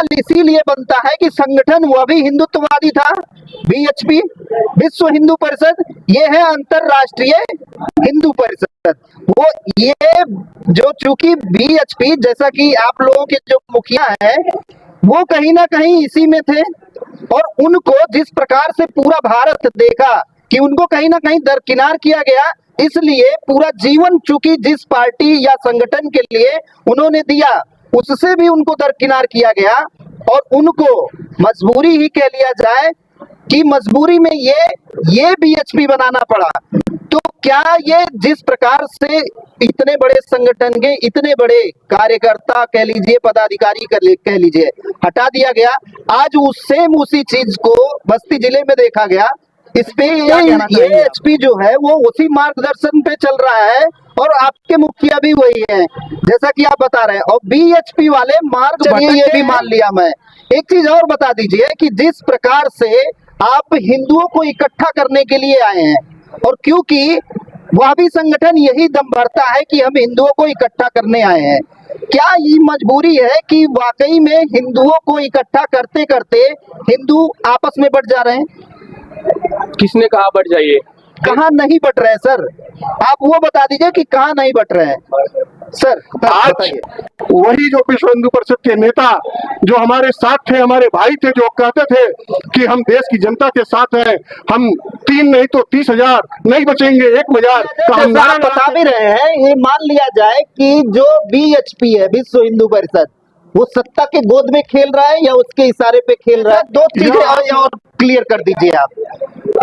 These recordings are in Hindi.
सवाल इसीलिए बनता है कि संगठन वह भी हिंदुत्ववादी था, बीएचपी, विश्व हिंदू परिषद, ये है अंतरराष्ट्रीय हिंदू परिषद। वो ये जो चूंकि बीएचपी, जैसा कि आप लोगों के जो मुखिया है वो कहीं ना कहीं इसी में थे, और उनको जिस प्रकार से पूरा भारत देखा कि उनको कहीं ना कहीं दरकिनार किया गया, इसलिए पूरा जीवन चूंकि जिस पार्टी या संगठन के लिए उन्होंने दिया उससे भी उनको दरकिनार किया गया, और उनको मजबूरी ही कह लिया जाए कि मजबूरी में ये बीएचपी बनाना पड़ा। तो क्या ये जिस प्रकार से इतने बड़े संगठन के इतने बड़े कार्यकर्ता कह लीजिए, पदाधिकारी कह लीजिए, हटा दिया गया, आज उसी चीज को बस्ती जिले में देखा गया। इस पे ये एचपी जो है वो उसी मार्गदर्शन पे चल रहा है, और आपके मुखिया भी वही है जैसा कि आप बता रहे हैं, और बीएचपी वाले मार्ग, चलिए ये भी मान लिया मैं। एक चीज और बता दीजिए कि जिस प्रकार से आप हिंदुओं को इकट्ठा करने के लिए आए हैं, और क्योंकि वह भी संगठन यही दम भरता है कि हम हिंदुओं को इकट्ठा करने आए हैं, क्या ये मजबूरी है कि वाकई में हिंदुओं को इकट्ठा करते करते हिंदू आपस में बट जा रहे हैं? किसने कहा बढ़ जाइए? कहाँ नहीं बट रहे सर, आप वो बता दीजिए कि कहाँ नहीं बट रहे हैं सर। आज वही जो विश्व हिंदू परिषद के नेता जो हमारे साथ थे, हमारे भाई थे, जो कहते थे कि हम देश की जनता के साथ हैं, हम 3 नहीं तो 30,000 नहीं बचेंगे 1,000 का हम नारा बता भी रहे हैं। ये मान लिया जाए कि जो बीएचपी है, विश्व हिंदू परिषद, वो सत्ता के गोद में खेल रहा है या उसके इशारे पे खेल रहा है? दो चीजें और क्लियर कर दीजिए आप।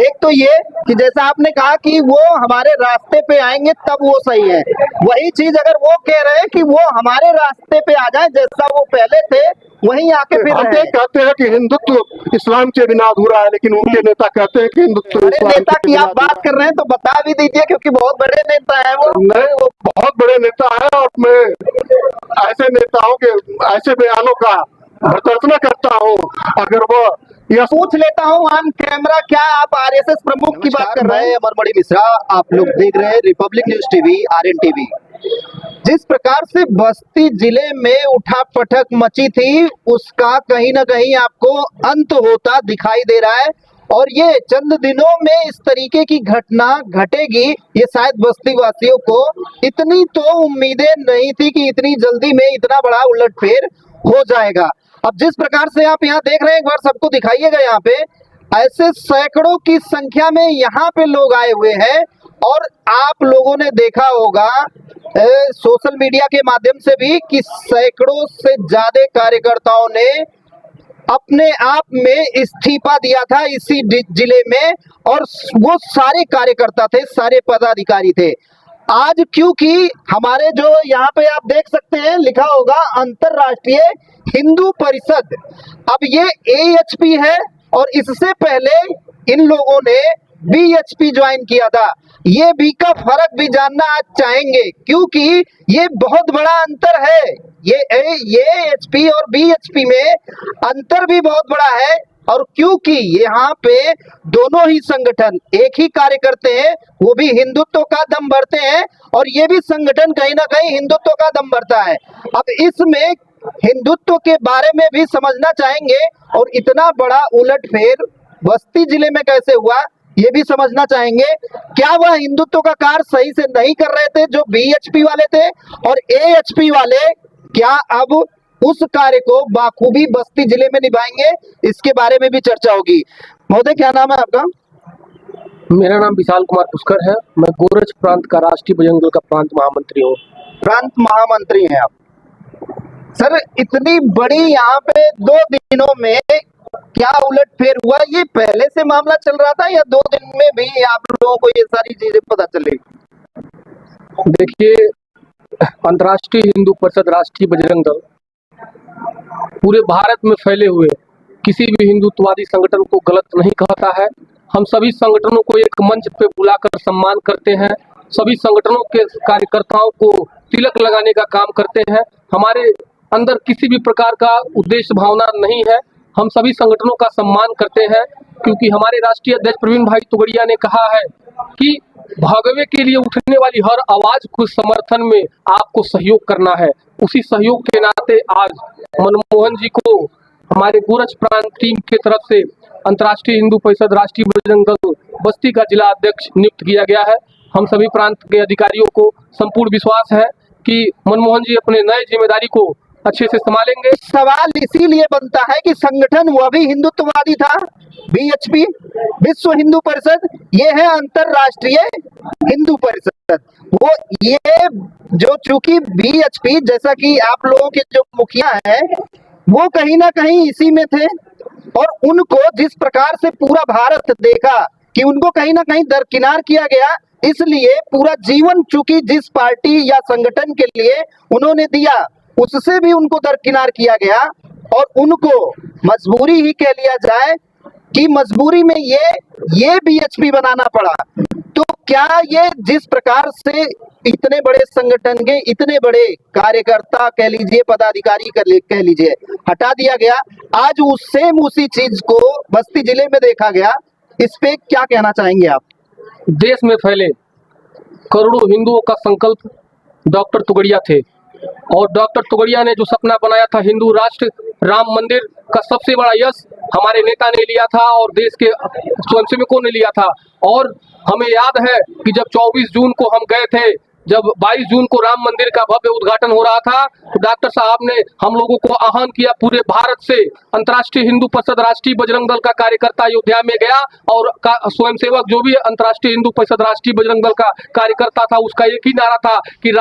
एक तो ये कि जैसा आपने कहा कि वो हमारे रास्ते पे आएंगे तब वो सही है, वही चीज अगर वो कह रहे हैं कि वो हमारे रास्ते पे आ जाए जैसा वो पहले थे वहीं आके फिर हम कहते हैं कि हिंदुत्व इस्लाम के बिना अधूरा है, लेकिन उनके नेता कहते हैं कि हिंदुत्व नेता की आप बात कर रहे हैं तो बता भी दीजिए, क्योंकि बहुत बड़े नेता है वो। नहीं, वो बहुत बड़े नेता है, और मैं ऐसे नेताओं के ऐसे बयानों का भर्त्सना करता हूँ। अगर वो यह पूछ लेता हूँ ऑन कैमरा, क्या आप आरएसएस प्रमुख की बात कर रहे हैं? अमरमणि मिश्रा, आप लोग देख रहे हैं Republic News TV, RN TV. जिस प्रकार से बस्ती जिले में उठापटक मची थी उसका कहीं ना कहीं आपको अंत होता दिखाई दे रहा है, और ये चंद दिनों में इस तरीके की घटना घटेगी ये शायद बस्ती वासियों को इतनी तो उम्मीदें नहीं थी कि इतनी जल्दी में इतना बड़ा उलटफेर हो जाएगा। अब जिस प्रकार से आप यहाँ देख रहे हैं, एक बार सबको दिखाइएगा, यहाँ पे ऐसे सैकड़ों की संख्या में यहाँ पे लोग आए हुए हैं, और आप लोगों ने देखा होगा सोशल मीडिया के माध्यम से भी कि सैकड़ों से ज्यादा कार्यकर्ताओं ने अपने आप में इस्तीफा दिया था इसी जिले में, और वो सारे कार्यकर्ता थे, सारे पदाधिकारी थे। आज क्योंकि हमारे जो यहाँ पे आप देख सकते हैं लिखा होगा अंतरराष्ट्रीय हिंदू परिषद, अब ये एएचपी है, और इससे पहले इन लोगों ने बीएचपी ज्वाइन किया था। ये बी का फर्क भी जानना आज चाहेंगे, क्योंकि ये बहुत बड़ा अंतर है। ये एचपी और बीएचपी में अंतर भी बहुत बड़ा है, और क्योंकि यहाँ पे दोनों ही संगठन एक ही कार्य करते हैं, वो भी हिंदुत्व का दम भरते हैं, और ये भी संगठन कहीं ना कहीं हिंदुत्व का दम भरता है। अब इसमें हिंदुत्व के बारे में भी समझना चाहेंगे, और इतना बड़ा उलटफेर बस्ती जिले में कैसे हुआ ये भी समझना चाहेंगे। क्या वह हिंदुत्व का कार्य सही से नहीं कर रहे थे जो बीएचपी वाले थे, और एएचपी वाले क्या अब उस कार्य को बाखूबी बस्ती जिले में निभाएंगे? इसके बारे में भी चर्चा होगी। महोदय, क्या नाम है आपका? मेरा नाम विशाल कुमार पुष्कर है, मैं गोरज प्रांत का राष्ट्रीय बजरंग दल का प्रांत महामंत्री हूँ। प्रांत महामंत्री हैं आप सर। इतनी बड़ी यहाँ पे 2 दिनों में क्या उलटफेर हुआ? ये पहले से मामला चल रहा था या 2 दिन में भी आप लोगों को ये सारी चीजें पता चली? देखिए, अंतर्राष्ट्रीय हिंदू परिषद राष्ट्रीय बजरंग दल पूरे भारत में फैले हुए किसी भी हिंदुत्ववादी संगठन को गलत नहीं कहता है। हम सभी संगठनों को एक मंच पे बुलाकर सम्मान करते हैं, सभी संगठनों के कार्यकर्ताओं को तिलक लगाने का काम करते हैं। हमारे अंदर किसी भी प्रकार का उद्देश्य भावना नहीं है, हम सभी संगठनों का सम्मान करते हैं, क्योंकि हमारे राष्ट्रीय अध्यक्ष प्रवीण भाई तोगड़िया ने कहा है कि भगवे के लिए उठने वाली हर आवाज को समर्थन में आपको सहयोग करना है। उसी सहयोग के नाते आज मनमोहन जी को हमारे गोरज प्रांत टीम की तरफ से अंतर्राष्ट्रीय हिंदू परिषद राष्ट्रीय बजरंग दल बस्ती का जिला अध्यक्ष नियुक्त किया गया है। हम सभी प्रांत के अधिकारियों को संपूर्ण विश्वास है कि मनमोहन जी अपने नए जिम्मेदारी को अच्छे से संभालेंगे। सवाल इसीलिए बनता है कि संगठन वह भी हिंदुत्ववादी था, बीएचपी, विश्व हिंदू परिषद, ये है अंतरराष्ट्रीय हिंदू परिषद। वो ये जो चूंकि बीएचपी, जैसा कि आप लोगों के जो मुखिया हैं वो कहीं ना कहीं इसी में थे, और उनको जिस प्रकार से पूरा भारत देखा कि उनको कहीं ना कहीं दरकिनार किया गया, इसलिए पूरा जीवन चूंकि जिस पार्टी या संगठन के लिए उन्होंने दिया उससे भी उनको दरकिनार किया गया, और उनको मजबूरी ही कह लिया जाए कि मजबूरी में ये बीएचपी बनाना पड़ा। तो क्या ये जिस प्रकार से इतने बड़े संगठन के इतने बड़े कार्यकर्ता कह लीजिए, पदाधिकारी कह लीजिए, हटा दिया गया, आज उसी चीज को बस्ती जिले में देखा गया, इस पे क्या कहना चाहेंगे आप? देश में फैले करोड़ों हिंदुओं का संकल्प डॉक्टर तुगड़िया थे, और डॉक्टर तुगड़िया ने जो सपना बनाया था हिंदू राष्ट्र, राम मंदिर का सबसे बड़ा यश हमारे नेता ने लिया था और देश के स्वयंसेवकों ने लिया था। और हमें याद है कि जब 24 जून को हम गए थे, जब 22 जून को राम मंदिर का भव्य उद्घाटन हो रहा था, तो डॉक्टर साहब ने हम लोगों को आह्वान किया, पूरे भारत से अंतर्राष्ट्रीय हिंदू परिषद राष्ट्रीय बजरंग दल का कार्यकर्ता अयोध्या में गया, और स्वयंसेवक जो भी अंतर्राष्ट्रीय हिंदू परिषद राष्ट्रीय बजरंग दल का कार्यकर्ता था, उसका एक ही नारा था कि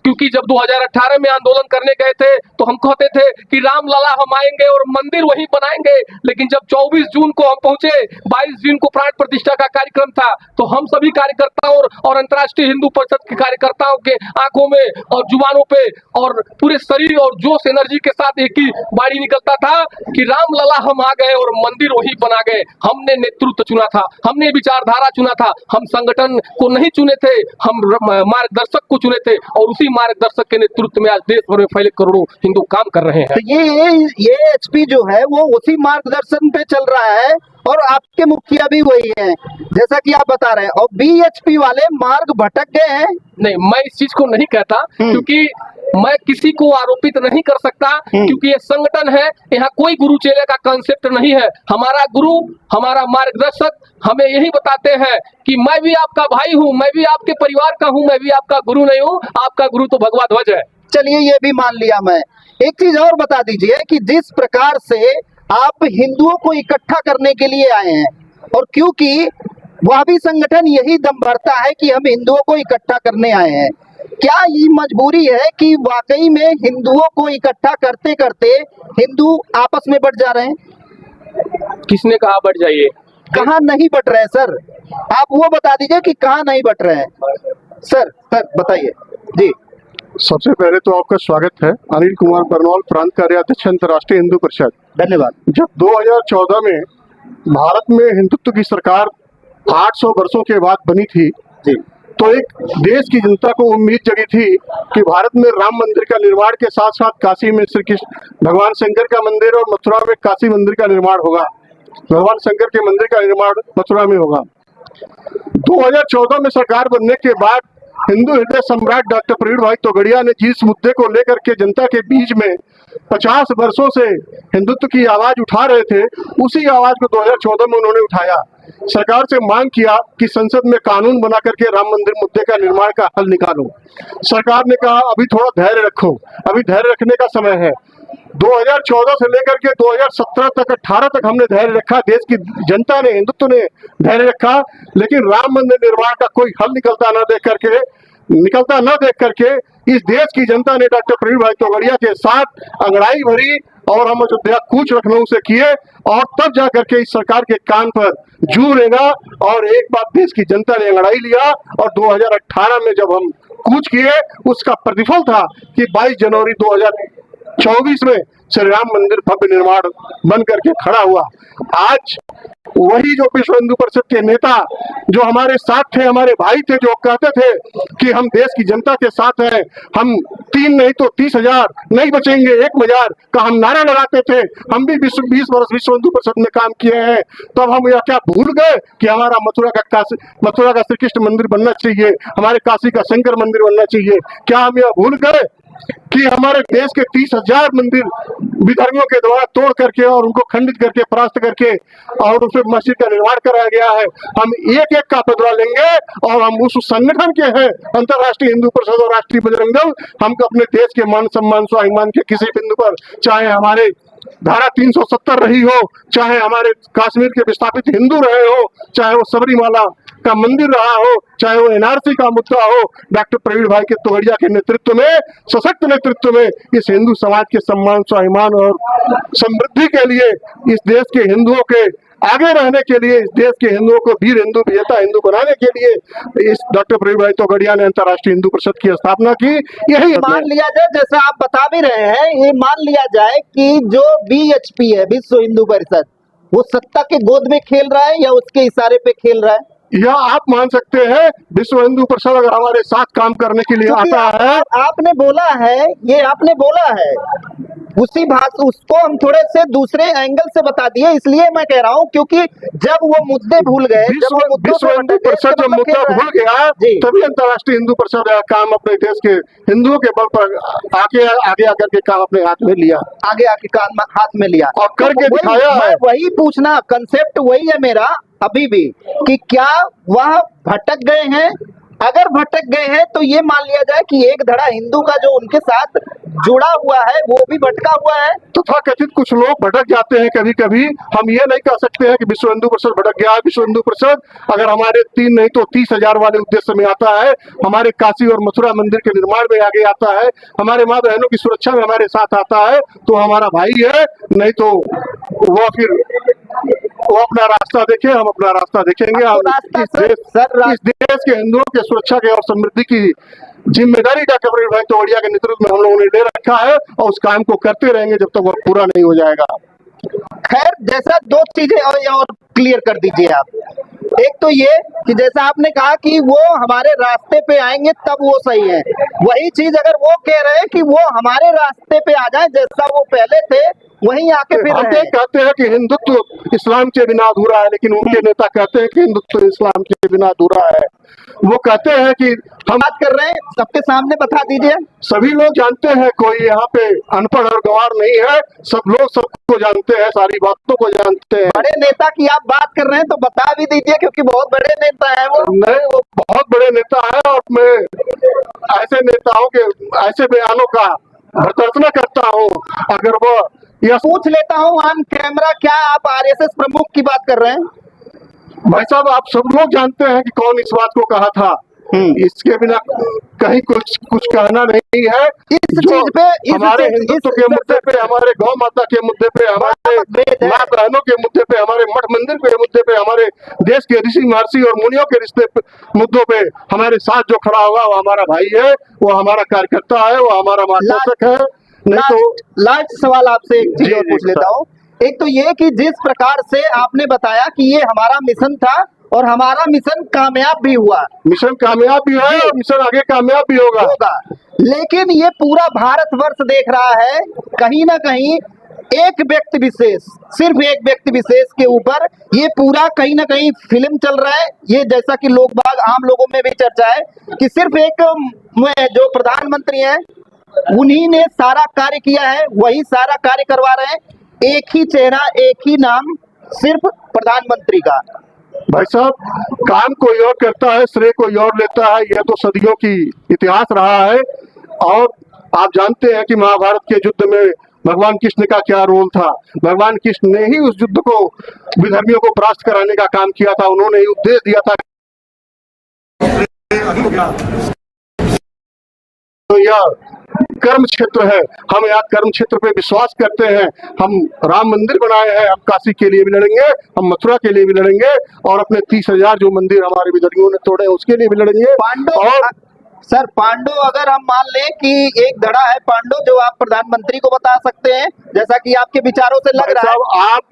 क्योंकि जब 2018 में आंदोलन करने गए थे तो हम कहते थे कि राम लला हम आएंगे और मंदिर वहीं बनाएंगे, लेकिन जब 24 जून को हम पहुंचे, 22 जून को प्राण प्रतिष्ठा का कार्यक्रम था, तो हम सभी कार्यकर्ताओं और अंतर्राष्ट्रीय हिंदू परिषद के कार्यकर्ताओं के आंखों में और जुबानों पे और पूरे शरीर और जोश एनर्जी के साथ एक ही बाड़ी निकलता था कि राम लला हम आ गए और मंदिर वहीं बना गए। हमने नेतृत्व चुना था, हमने विचारधारा चुना था, हम संगठन को नहीं चुने थे, हम मार्गदर्शक को चुने थे, और उसी मार्गदर्शक के नेतृत्व में आज देश भर में फैले करोड़ों हिंदू काम कर रहे हैं। तो ये एचपी जो है वो उसी मार्गदर्शन पे चल रहा है, और आपके मुखिया भी वही हैं, जैसा कि आप बता रहे हैं, और बीएचपी वाले मार्ग भटक गए हैं। नहीं, मैं इस चीज को नहीं कहता, क्योंकि मैं किसी को आरोपित नहीं कर सकता, क्योंकि ये संगठन है, यहाँ कोई गुरु चेले का कंसेप्ट नहीं है। हमारा गुरु, हमारा मार्गदर्शक हमें यही बताते हैं कि मैं भी आपका भाई हूँ, मैं भी आपके परिवार का हूँ, मैं भी आपका गुरु नहीं हूँ, आपका गुरु तो भगवा ध्वज है। चलिए ये भी मान लिया मैं। एक चीज और बता दीजिए कि जिस प्रकार से आप हिंदुओं को इकट्ठा करने के लिए आए हैं, और क्योंकि वह भी संगठन यही दम भरता है कि हम हिंदुओं को इकट्ठा करने आए हैं, क्या ये मजबूरी है कि वाकई में हिंदुओं को इकट्ठा करते करते हिंदू आपस में बट जा रहे हैं? किसने कहा बढ़ जाइए? कहाँ नहीं बट रहे सर, आप वो बता दीजिए कि कहाँ नहीं बट रहे हैं। सर बताइए जी। सबसे पहले तो आपका स्वागत है। अनिल कुमार बरनौल, प्रांत कार्याध्यक्ष अंतर्राष्ट्रीय हिंदू परिषद। धन्यवाद। जब 2014 में भारत में हिंदुत्व की सरकार 800 वर्षों के बाद बनी थी जी, तो एक देश की जनता को उम्मीद जगी थी कि भारत में राम मंदिर का निर्माण के साथ साथ काशी में श्री कृष्ण भगवान शंकर का मंदिर और मथुरा में काशी मंदिर का निर्माण होगा, भगवान शंकर के मंदिर का निर्माण मथुरा में होगा। 2014 में सरकार बनने के बाद हिंदू हृदय सम्राट डॉक्टर प्रवीण भाई तोगड़िया ने जिस मुद्दे को लेकर के जनता के बीच में 50 वर्षों से हिंदुत्व की आवाज उठा रहे थे, उसी आवाज को 2014 में उन्होंने उठाया। सरकार से मांग किया कि संसद में कानून बना करके राम मंदिर मुद्दे का निर्माण का हल निकालो। सरकार ने कहा अभी थोड़ा धैर्य रखो, अभी धैर्य रखने का समय है। 2014 से लेकर के 2017 तक 18 तक हमने धैर्य रखा, देश की जनता ने, हिंदुत्व ने धैर्य रखा, लेकिन राम मंदिर निर्माण का कोई हल निकलता न देख करके इस देश की जनता ने डॉक्टर प्रवीण भाई तोगड़िया के साथ अंगड़ाई भरी और हम अयोध्या कूच लखनऊ से किए, और तब जाकर के इस सरकार के कान पर जू रेंगा और एक बार देश की जनता ने अंगड़ाई लिया। और 2018 में जब हम कूच किए, उसका प्रतिफल था कि 22 जनवरी 2024 में श्री राम मंदिर भव्य निर्माण बन करके खड़ा हुआ। आज वही जो विश्व हिंदू परिषद के नेता जो हमारे साथ थे, हमारे भाई थे, जो कहते थे कि हम देश की जनता के साथ हैं, हम 3 नहीं तो 30,000 नहीं बचेंगे 1,000 का हम नारा लगाते थे। हम भी 20 वर्ष विश्व हिंदू परिषद में काम किए हैं। तब हम यह क्या भूल गए कि हमारा मथुरा का श्री कृष्ण मंदिर बनना चाहिए, हमारे काशी का शंकर मंदिर बनना चाहिए? क्या हम यह भूल गए कि हमारे देश के 30,000 मंदिर विधर्मियों के द्वारा तोड़ करके और उनको खंडित करके परास्त करके और उसमें मस्जिद का निर्माण कराया गया है। हम एक एक का बदला लेंगे और हम उस संगठन के हैं अंतर्राष्ट्रीय हिंदू परिषद और राष्ट्रीय बजरंग दल, हम अपने देश के मान सम्मान स्वाभिमान के किसी बिंदु पर, चाहे हमारे धारा 370 रही हो, चाहे हमारे कश्मीर के विस्थापित हिंदू रहे हो, चाहे वो सबरीमाला का मंदिर रहा हो, चाहे वो एनआरसी का मुद्दा हो, डॉक्टर प्रवीण भाई के तोगड़िया के नेतृत्व में, सशक्त नेतृत्व में इस हिंदू समाज के सम्मान स्वाभिमान और समृद्धि के लिए, इस देश के हिंदुओं के आगे रहने के लिए, इस देश के हिंदुओं को वीर हिंदू विजेता हिंदू बनाने के लिए इस डॉक्टर प्रवीण भाई तोगड़िया ने अंतर्राष्ट्रीय हिंदू परिषद की स्थापना की। यही मान लिया जाए, जैसा आप बता भी रहे हैं, ये मान लिया जाए कि जो बीएचपी है, विश्व हिंदू परिषद, वो सत्ता के गोद में खेल रहा है या उसके इशारे पे खेल रहा है? या आप मान सकते हैं विश्व हिंदू परिषद अगर हमारे साथ काम करने के लिए आता है। आपने बोला है, ये आपने बोला है, उसी भाषा उसको हम थोड़े से दूसरे एंगल से बता दिए, इसलिए मैं कह रहा हूँ क्योंकि जब वो मुद्दे भूल गए, जब वो विश्व हिंदू परिषद जब मुद्दा भूल गया, तभी अंतर्राष्ट्रीय हिंदू परिषद काम अपने देश के हिंदुओं के बल पर आगे आकर के काम अपने हाथ में लिया, आगे आके काम हाथ में लिया और करके दिखाया है। वही पूछना, कंसेप्ट वही है मेरा अभी भी, कि क्या वह भटक गए हैं? अगर भटक गए हैं तो ये मान लिया जाए कि एक धड़ा हिंदू का जो उनके साथ जुड़ा हुआ है वो भी भटका हुआ है। तथा कथित कुछ लोग भटक जाते हैं कभी कभी। हम ये नहीं कह सकते हैं कि विश्व हिंदू परिषद भटक गया है। विश्व हिंदू परिषद अगर हमारे 3 नहीं तो 30,000 वाले उद्देश्य में आता है, हमारे काशी और मथुरा मंदिर के निर्माण में आगे आता है, हमारे माँ बहनों की सुरक्षा में हमारे साथ आता है, तो हमारा भाई है। नहीं तो वो फिर वो अपना रास्ता देखे, हम अपना रास्ता देखेंगे। इस देश के हिंदुओं के सुरक्षा के और समृद्धि की जिम्मेदारी डॉक्टर प्रवीण भाई तोगड़िया के नेतृत्व में हम लोगों ने ले रखा है और उस काम को करते रहेंगे जब तक वो पूरा नहीं हो जाएगा। खैर, जैसा 2 चीजें और क्लियर कर दीजिए आप। एक तो ये कि जैसा आपने कहा कि वो हमारे रास्ते पे आएंगे तब वो सही है, वही चीज अगर वो कह रहे हैं कि वो हमारे रास्ते पे आ जाए जैसा वो पहले थे वहीं आके फिर हम कहते हैं कि हिंदुत्व इस्लाम के बिना अधूरा है, लेकिन उनके नेता कहते हैं कि हिंदुत्व इस्लाम के बिना अधूरा है। वो कहते हैं कि हम बात कर रहे हैं, सबके सामने बता दीजिए। सभी लोग जानते हैं, कोई यहाँ पे अनपढ़ और गंवार नहीं है, सब लोग सबको जानते हैं, सारी बातों को जानते हैं। बड़े नेता की आप बात कर रहे हैं तो बता भी दीजिए, क्योंकि बहुत बड़े नेता है वो। नहीं, वो बहुत बड़े नेता है और मैं ऐसे नेताओं के ऐसे बयानों का भर्त्सना करता हूँ। अगर वो यह पूछ लेता हूँ ऑन कैमरा, क्या आप आरएसएस प्रमुख की बात कर रहे हैं? भाई साहब, आप सब लोग जानते हैं कि कौन इस बात को कहा था। इसके बिना कहीं कुछ कहना नहीं है। इस चीज पे, हमारे हिंदुत्व के मुद्दे पे, हमारे गौ माता के मुद्दे पे, हमारे माँ बहनों के मुद्दे पे, हमारे मठ मंदिर के मुद्दे पे, हमारे देश के ऋषि महर्षि और मुनियों के रिश्ते मुद्दों पे हमारे साथ जो खड़ा होगा वो हमारा भाई है, वो हमारा कार्यकर्ता है, वो हमारा मार्गदर्शक है। नहीं तो लास्ट सवाल आपसे एक चीज और पूछ लेता हूँ। एक तो ये कि जिस प्रकार से आपने बताया कि ये हमारा मिशन था और हमारा मिशन कामयाब भी हुआ, मिशन कामयाब भी है और मिशन आगे कामयाब भी होगा, लेकिन ये पूरा भारतवर्ष देख रहा है कहीं ना कहीं एक व्यक्ति विशेष, सिर्फ एक व्यक्ति विशेष के ऊपर ये पूरा कहीं ना कहीं फिल्म चल रहा है। ये जैसा कि लोग बाग आम लोगों में भी चर्चा है कि सिर्फ एक जो प्रधानमंत्री हैं उन्हीं ने सारा कार्य किया है, वही सारा कार्य करवा रहे हैं। एक ही चेहरा, एक ही नाम, सिर्फ प्रधानमंत्री का। भाई साहब, काम कोई और करता है, श्रेय कोई और लेता है। यह तो सदियों की इतिहास रहा है और आप जानते हैं कि महाभारत के युद्ध में भगवान कृष्ण का क्या रोल था। भगवान कृष्ण ने ही उस युद्ध को विधर्मियों को परास्त कराने का काम किया था। उन्होंने ही उपदेश दिया था। तो यह कर्म क्षेत्र है, हम यहाँ कर्म क्षेत्र पे विश्वास करते हैं। हम राम मंदिर बनाए हैं, हम काशी के लिए भी लड़ेंगे, हम मथुरा के लिए भी लड़ेंगे और अपने 30,000 जो मंदिर हमारे विधर्मियों ने तोड़े उसके लिए भी लड़ेंगे। और सर, पांडव अगर हम मान लें कि एक धड़ा है पांडव, जो आप प्रधानमंत्री को बता सकते हैं, जैसा कि आपके विचारों से लग रहा है। आप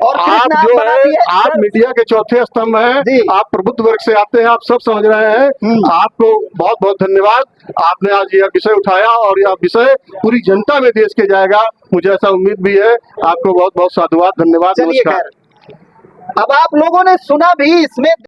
जो है, आप मीडिया के चौथे स्तंभ हैं, आप प्रबुद्ध वर्ग से आते हैं, आप सब समझ रहे हैं। आपको बहुत बहुत धन्यवाद। आपने आज यह विषय उठाया और यह विषय पूरी जनता में देश के जाएगा, मुझे ऐसा उम्मीद भी है। आपको बहुत बहुत साधुवाद, धन्यवाद, नमस्कार। अब आप लोगों ने सुना भी, इसमें